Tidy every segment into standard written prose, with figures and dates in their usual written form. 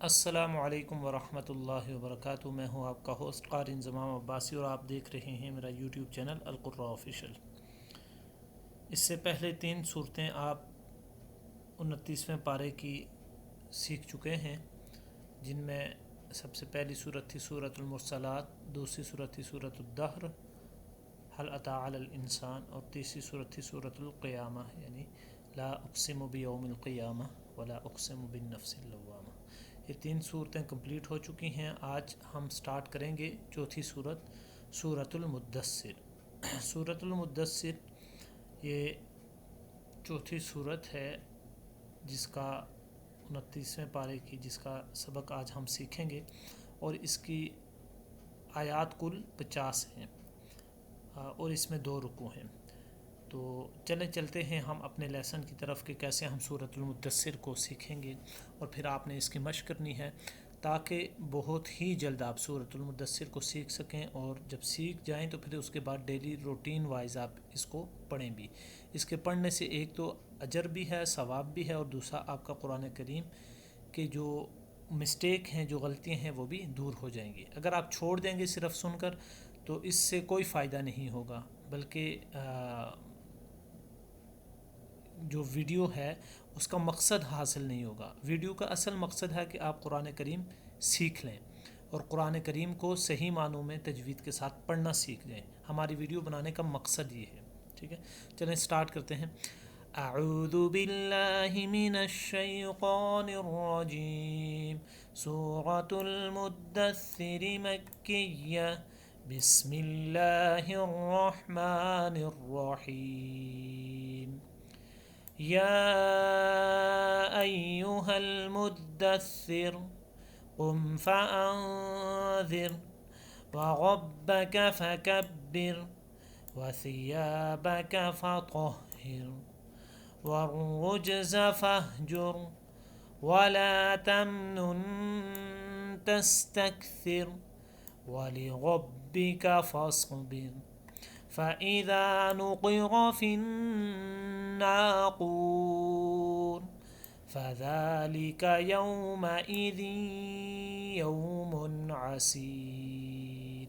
السلام علیکم ورحمۃ اللہ وبرکاتہ۔ میں ہوں آپ کا ہوسٹ قاری انضمام عباسی اور آپ دیکھ رہے ہیں میرا یوٹیوب چینل القراء آفیشیل۔ اس سے پہلے 3 صورتیں آپ 29ویں پارے کی سیکھ چکے ہیں، جن میں سب سے پہلی صورت تھی سورۃ المرسلات، دوسری صورت تھی سورۃ الدہر هل اتی علی الانسان، اور تیسری صورت تھی سورۃ القیامہ یعنی لا اقسم بیوم القیامہ ولا اقسم بالنفس اللوامہ۔ یہ 3 صورتیں کمپلیٹ ہو چکی ہیں۔ آج ہم سٹارٹ کریں گے چوتھی صورت سورۃ المدثر۔ سورۃ المدثر یہ چوتھی صورت ہے جس کا 29ویں پارے کی جس کا سبق آج ہم سیکھیں گے، اور اس کی آیات کل 50 ہیں اور اس میں 2 رکوع ہیں۔ تو چلتے ہیں ہم اپنے لیسن کی طرف کہ کیسے ہم سورۃ المدثر کو سیکھیں گے، اور پھر آپ نے اس کی مشق کرنی ہے تاکہ بہت ہی جلد آپ سورۃ المدثر کو سیکھ سکیں، اور جب سیکھ جائیں تو پھر اس کے بعد ڈیلی روٹین وائز آپ اس کو پڑھیں بھی۔ اس کے پڑھنے سے ایک تو اجر بھی ہے، ثواب بھی ہے، اور دوسرا آپ کا قرآن کریم کے جو مسٹیک ہیں، جو غلطیاں ہیں، وہ بھی دور ہو جائیں گی۔ اگر آپ چھوڑ دیں گے صرف سن کر تو اس سے کوئی فائدہ نہیں ہوگا، بلکہ جو ویڈیو ہے اس کا مقصد حاصل نہیں ہوگا۔ ویڈیو کا اصل مقصد ہے کہ آپ قرآن کریم سیکھ لیں اور قرآن کریم کو صحیح معنوں میں تجوید کے ساتھ پڑھنا سیکھ جائیں۔ ہماری ویڈیو بنانے کا مقصد یہ ہے، ٹھیک ہے؟ چلیں سٹارٹ کرتے ہیں۔ اعوذ باللہ من الشیطان الرجیم، سورۃ المدثر مکیہ، بسم اللہ الرحمن الرحیم۔ یا ایہا المدثر قم فانذر وربک فکبر وثیابک فطہر والرجز فاہجر ولا تمنن تستکثر ولربک فاصبر فإذا نقر في الناقور فذلك يومئذ يوم عسير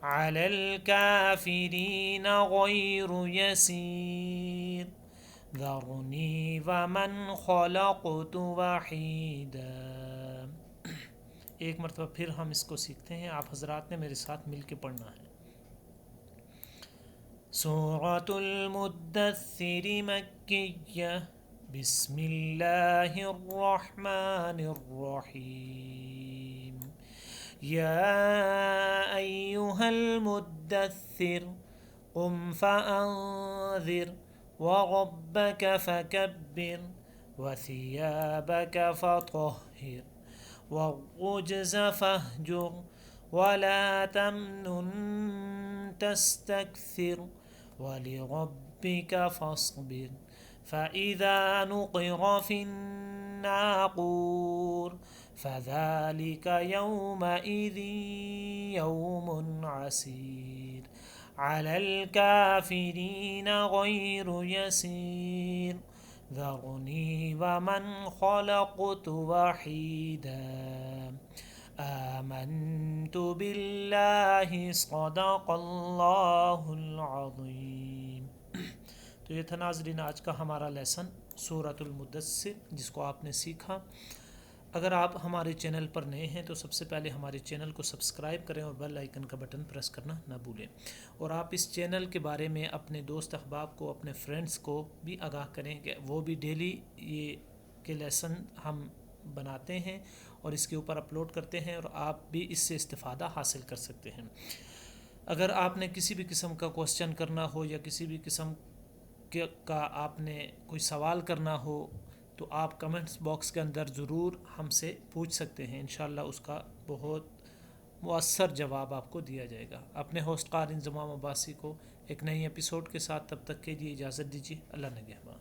على الكافرين غير يسير ذرني ومن خلقت وحيدا۔ ایک مرتبہ پھر ہم اس کو سیکھتے ہیں، آپ حضرات نے میرے ساتھ مل کے پڑھنا ہے۔ سورۃ المدثر مکیہ، بسم اللہ الرحمن الرحیم۔ یا ایہا المدثر قم فانذر وربک فکبر وثیابک فطہر والرجز فاہجر ولا تمنن تستکثر ولربک فاصبر فإذا نقر في الناقور فذلك يومئذ يوم عسير على الكافرين غير يسير ذرني ومن خلقت وحيدا آمنت باللہ صدق اللہ العظیم۔ تو یہ تھا ناظرین آج کا ہمارا لیسن سورۃ المدثر جس کو آپ نے سیکھا۔ اگر آپ ہمارے چینل پر نئے ہیں تو سب سے پہلے ہمارے چینل کو سبسکرائب کریں اور بیل آئیکن کا بٹن پریس کرنا نہ بھولیں، اور آپ اس چینل کے بارے میں اپنے دوست احباب کو، اپنے فرینڈز کو بھی آگاہ کریں کہ وہ بھی ڈیلی یہ کے لیسن ہم بناتے ہیں اور اس کے اوپر اپلوڈ کرتے ہیں، اور آپ بھی اس سے استفادہ حاصل کر سکتے ہیں۔ اگر آپ نے کسی بھی قسم کا کوسچن کرنا ہو یا کسی بھی قسم کا آپ نے کوئی سوال کرنا ہو تو آپ کمنٹس باکس کے اندر ضرور ہم سے پوچھ سکتے ہیں، انشاءاللہ اس کا بہت مؤثر جواب آپ کو دیا جائے گا۔ اپنے ہوسٹ قاری انضمام عباسی کو ایک نئی ایپیسوڈ کے ساتھ تب تک کے لیے اجازت دیجیے۔ اللہ نگہبان۔